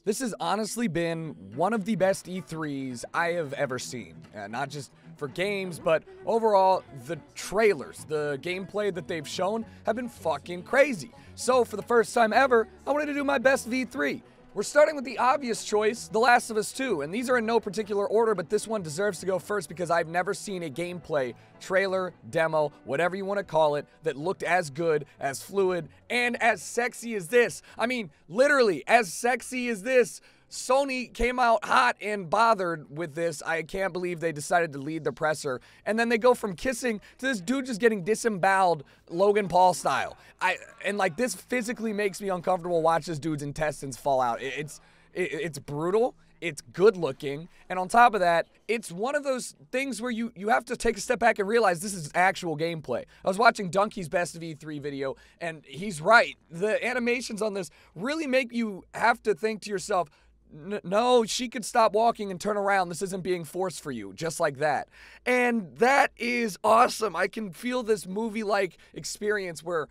This has honestly been one of the best E3s I have ever seen. Not just for games, but overall, the trailers, the gameplay that they've shown have been fucking crazy. So for the first time ever, I wanted to do my best V3. We're starting with the obvious choice, The Last of Us 2, and these are in no particular order, but this one deserves to go first because I've never seen a gameplay, trailer, demo, whatever you want to call it, that looked as good, as fluid, and as sexy as this. I mean, literally, as sexy as this. Sony came out hot and bothered with this. I can't believe they decided to lead the presser. And then they go from kissing to this dude just getting disemboweled Logan Paul style. And like this physically makes me uncomfortable watch this dude's intestines fall out. It's brutal. It's good looking. And on top of that, it's one of those things where you have to take a step back and realize this is actual gameplay. I was watching Donkey's Best of E3 video, and he's right. The animations on this really make you have to think to yourself, no, she could stop walking and turn around. This isn't being forced for you, just like that. And that is awesome. I can feel this movie-like experience where,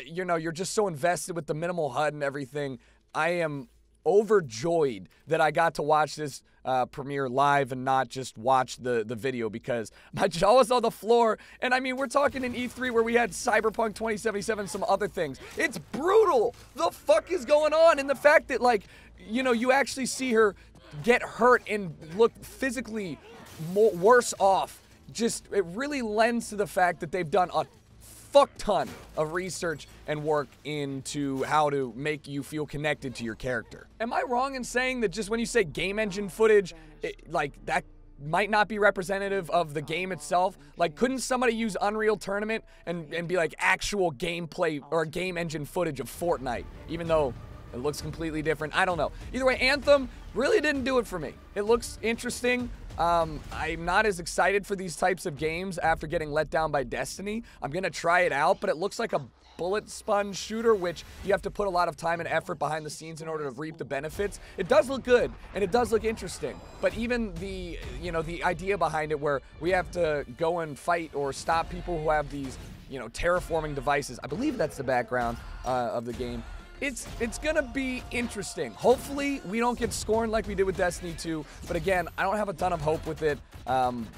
you're just so invested with the minimal HUD and everything. I am overjoyed that I got to watch this premiere live and not just watch the video because my jaw was on the floor. And I mean, we're talking in E3 where we had Cyberpunk 2077, some other things. It's brutal. The fuck is going on? And the fact that, like, you actually see her get hurt and look physically worse off. It really lends to the fact that they've done a fuck ton of research and work into how to make you feel connected to your character. Am I wrong in saying that just when you say game engine footage, that might not be representative of the game itself? Like, couldn't somebody use Unreal Tournament and be like actual gameplay or game engine footage of Fortnite, even though it looks completely different? I don't know. Either way, Anthem really didn't do it for me. It looks interesting. I'm not as excited for these types of games after getting let down by Destiny. I'm going to try it out, but it looks like a bullet sponge shooter, which you have to put a lot of time and effort behind the scenes in order to reap the benefits. It does look good, and it does look interesting. But even the idea behind it where we have to go and fight or stop people who have these, terraforming devices. I believe that's the background of the game. It's gonna be interesting. Hopefully we don't get scorned like we did with Destiny 2, but again, I don't have a ton of hope with it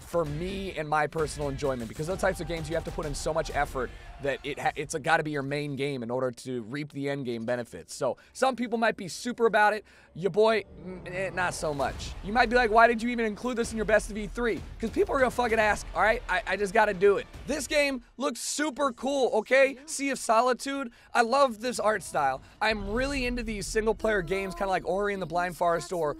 for me and my personal enjoyment, because those types of games you have to put in so much effort that it's got to be your main game in order to reap the end game benefits. So some people might be super about it. Your boy, not so much. You might be like, why did you even include this in your best of E3? Because people are gonna fucking ask, all right? I just gotta do it. This game looks super cool, okay? Sea of Solitude, I love this art style. I'm really into these single player games, kind of like Ori and the Blind Forest or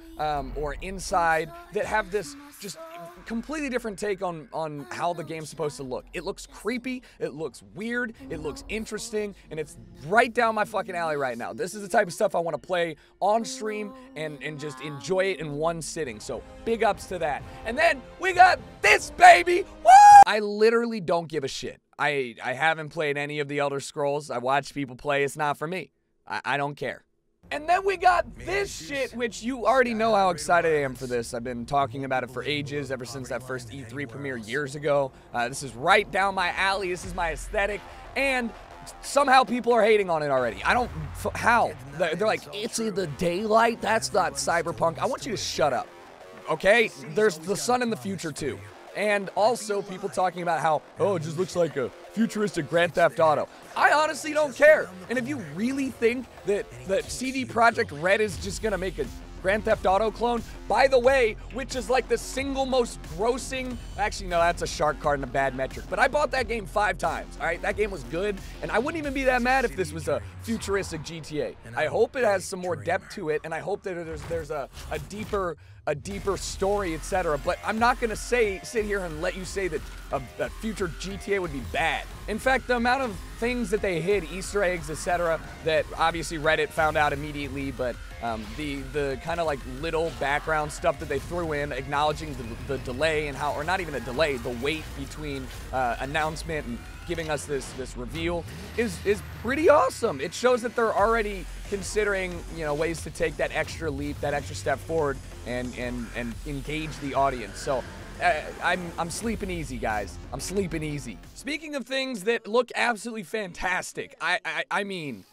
Inside, that have this just completely different take on how the game's supposed to look. It looks creepy, it looks weird, it looks interesting, and it's right down my fucking alley right now. This is the type of stuff I want to play on stream and just enjoy it in one sitting. So big ups to that. And then we got this baby. Woo! I literally don't give a shit. I haven't played any of the Elder Scrolls. I watch people play. It's not for me. I don't care. And then we got this shit, which you already know how excited I am for this. I've been talking about it for ages, ever since that first E3 premiere years ago. This is right down my alley. This is my aesthetic. And somehow people are hating on it already. I don't... How? They're like, it's in the daylight? That's not Cyberpunk. I want you to shut up. Okay? There's the sun in the future, too. And also people talking about how, oh, it just looks like a futuristic Grand Theft Auto. I honestly don't care. And if you really think that CD Projekt Red is just gonna make a Grand Theft Auto clone, by the way, which is like the single most grossing, actually no, that's a shark card and a bad metric, but I bought that game 5 times, all right? That game was good, and I wouldn't even be that mad if this was a futuristic GTA. I hope it has some more depth to it, and I hope that there's a deeper story, etc. But I'm not gonna sit here and let you say that a future GTA would be bad. In fact, the amount of things that they hid, Easter eggs, etc., that obviously Reddit found out immediately, but the kind of like little background stuff that they threw in, acknowledging the delay and how, or not even a delay, the wait between announcement and giving us this reveal is pretty awesome. It shows that they're already considering, ways to take that extra leap, that extra step forward and engage the audience. So I'm sleeping easy, guys. I'm sleeping easy. Speaking of things that look absolutely fantastic, I mean,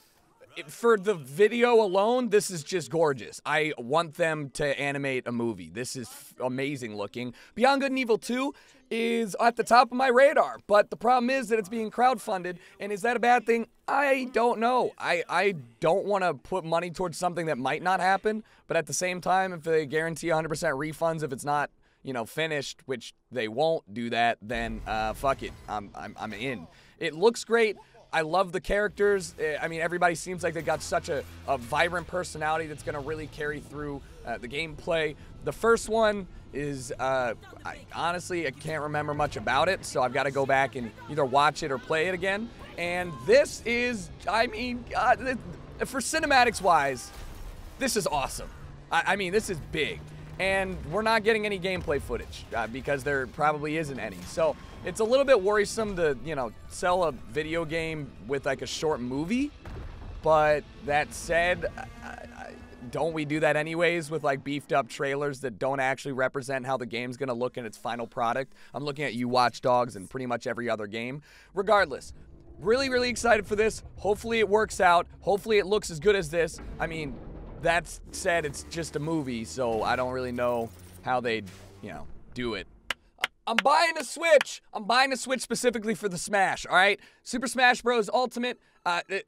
for the video alone, this is just gorgeous. I want them to animate a movie. This is amazing looking. Beyond Good and Evil 2 is at the top of my radar, but the problem is that it's being crowdfunded, and is that a bad thing? I don't know. I don't want to put money towards something that might not happen, but at the same time, if they guarantee 100% refunds if it's not, you know, finished, which they won't do that, then fuck it. I'm in. It looks great. I love the characters. I mean, everybody seems like they got such a vibrant personality that's going to really carry through the gameplay. The first one is, honestly, I can't remember much about it, so I've got to go back and either watch it or play it again. And this is, I mean, for cinematics-wise, this is awesome. I mean, this is big. And we're not getting any gameplay footage because there probably isn't any. So it's a little bit worrisome to, you know, sell a video game with like a short movie. But that said, don't we do that anyways with like beefed up trailers that don't actually represent how the game's going to look in its final product? I'm looking at you, Watch Dogs, and pretty much every other game. Regardless, really, really excited for this. Hopefully it works out. Hopefully it looks as good as this. I mean, that said, it's just a movie, so I don't really know how they'd, you know, do it. I'm buying a Switch. I'm buying a Switch specifically for the Smash, all right? Super Smash Bros. Ultimate.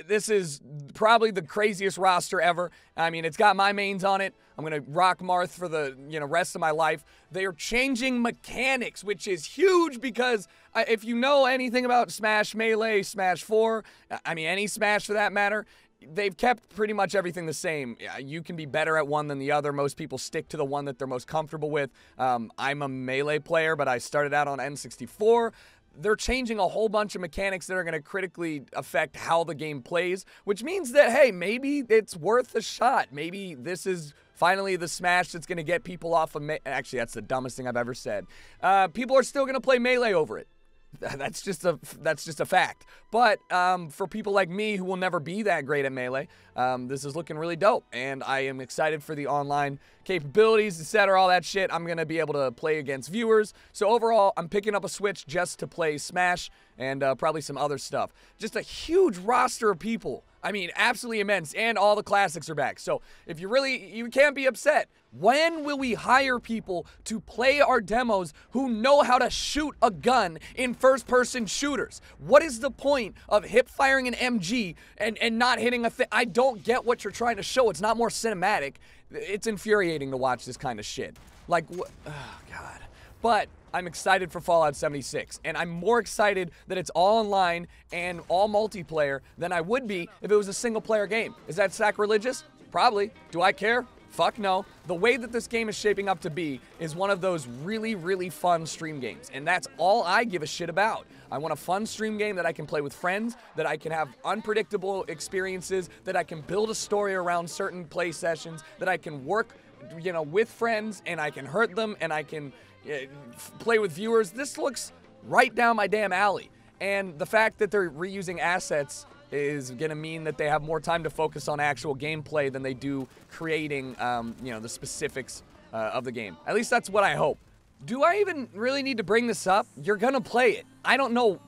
This is probably the craziest roster ever. I mean, it's got my mains on it. I'm going to rock Marth for the, you know, rest of my life. They are changing mechanics, which is huge because if you know anything about Smash Melee, Smash 4, I mean, any Smash for that matter, they've kept pretty much everything the same. You can be better at one than the other. Most people stick to the one that they're most comfortable with. I'm a Melee player, but I started out on N64. They're changing a whole bunch of mechanics that are going to critically affect how the game plays, which means that, hey, maybe it's worth a shot. Maybe this is finally the Smash that's going to get people off of Actually, that's the dumbest thing I've ever said. People are still going to play Melee over it. That's just a fact. But for people like me who will never be that great at Melee, this is looking really dope, and I am excited for the online capabilities, etc., all that shit. I'm gonna be able to play against viewers. So overall, I'm picking up a Switch just to play Smash and probably some other stuff. Just a huge roster of people. I mean, absolutely immense, and all the classics are back. So if you can't be upset. When will we hire people to play our demos who know how to shoot a gun in first-person shooters? What is the point of hip-firing an MG and not hitting a thing? I don't get what you're trying to show. It's not more cinematic. It's infuriating to watch this kind of shit. Like, oh, God. But I'm excited for Fallout 76, and I'm more excited that it's all online and all multiplayer than I would be if it was a single-player game. Is that sacrilegious? Probably. Do I care? Fuck no. The way that this game is shaping up to be is one of those really, really fun stream games, and that's all I give a shit about. I want a fun stream game that I can play with friends, that I can have unpredictable experiences, that I can build a story around certain play sessions, that I can work, you know, with friends, and I can hurt them, and I can play with viewers. This looks right down my damn alley. And the fact that they're reusing assets is going to mean that they have more time to focus on actual gameplay than they do creating, you know, the specifics of the game. At least that's what I hope. Do I even really need to bring this up? You're going to play it. I don't know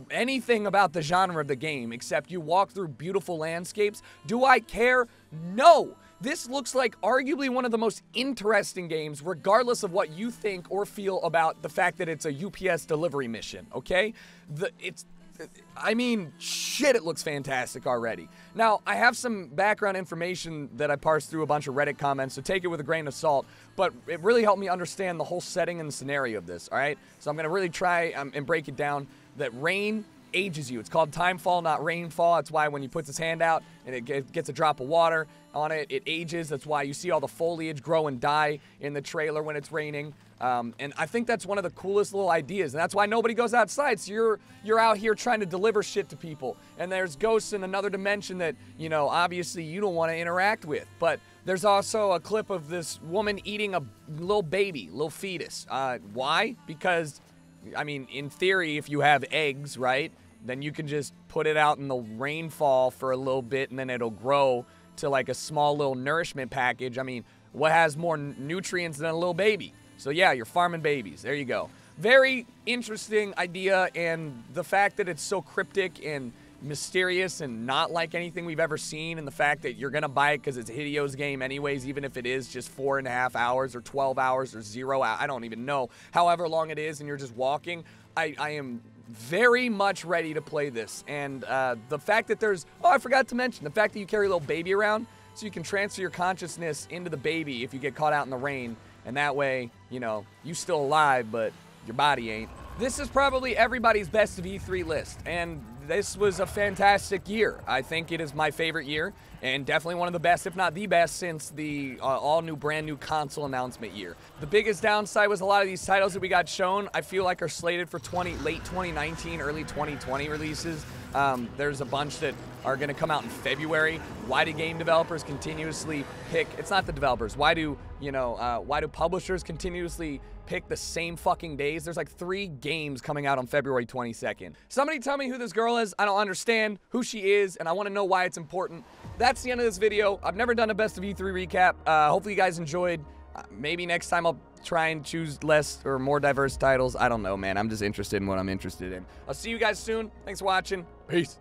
anything about the genre of the game except you walk through beautiful landscapes. Do I care? No. This looks like arguably one of the most interesting games, regardless of what you think or feel about the fact that it's a UPS delivery mission, okay? I mean, shit, it looks fantastic already. Now, I have some background information that I parsed through a bunch of Reddit comments, so take it with a grain of salt, but it really helped me understand the whole setting and the scenario of this, all right? So I'm going to really try and break it down that rain ages you. It's called timefall, not rainfall. That's why when he puts his hand out and it gets a drop of water on it, it ages. That's why you see all the foliage grow and die in the trailer when it's raining. And I think that's one of the coolest little ideas, and that's why nobody goes outside. So you're out here trying to deliver shit to people, and there's ghosts in another dimension that, you know, obviously you don't want to interact with. But there's also a clip of this woman eating a little baby, little fetus. Why? Because, I mean, in theory, if you have eggs, right, then you can just put it out in the rainfall for a little bit, and then it'll grow to like a small little nourishment package. I mean, what has more nutrients than a little baby? So yeah, you're farming babies. There you go. Very interesting idea, and the fact that it's so cryptic and, mysterious and not like anything we've ever seen, and the fact that you're gonna buy it because it's Hideo's game anyways, even if it is just 4.5 hours or 12 hours or 0 hours, I don't even know, however long it is, and you're just walking, I am very much ready to play this. And the fact that there's, oh, I forgot to mention, the fact that you carry a little baby around, so you can transfer your consciousness into the baby if you get caught out in the rain, and that way, you know, you still alive, but your body ain't. This is probably everybody's best of E3 list, and this was a fantastic year. I think it is my favorite year, and definitely one of the best, if not the best, since the all-new, brand-new console announcement year. The biggest downside was a lot of these titles that we got shown, I feel like are slated for late 2019, early 2020 releases. There's a bunch that are going to come out in February. Why do game developers continuously pick, it's not the developers, why do publishers continuously pick the same fucking days? There's like 3 games coming out on February 22nd. Somebody tell me who this girl is. I don't understand who she is, and I want to know why it's important. That's the end of this video. I've never done a best of E3 recap. Hopefully you guys enjoyed. Maybe next time I'll try and choose less or more diverse titles. I don't know, man. I'm just interested in what I'm interested in. I'll see you guys soon. Thanks for watching. Peace.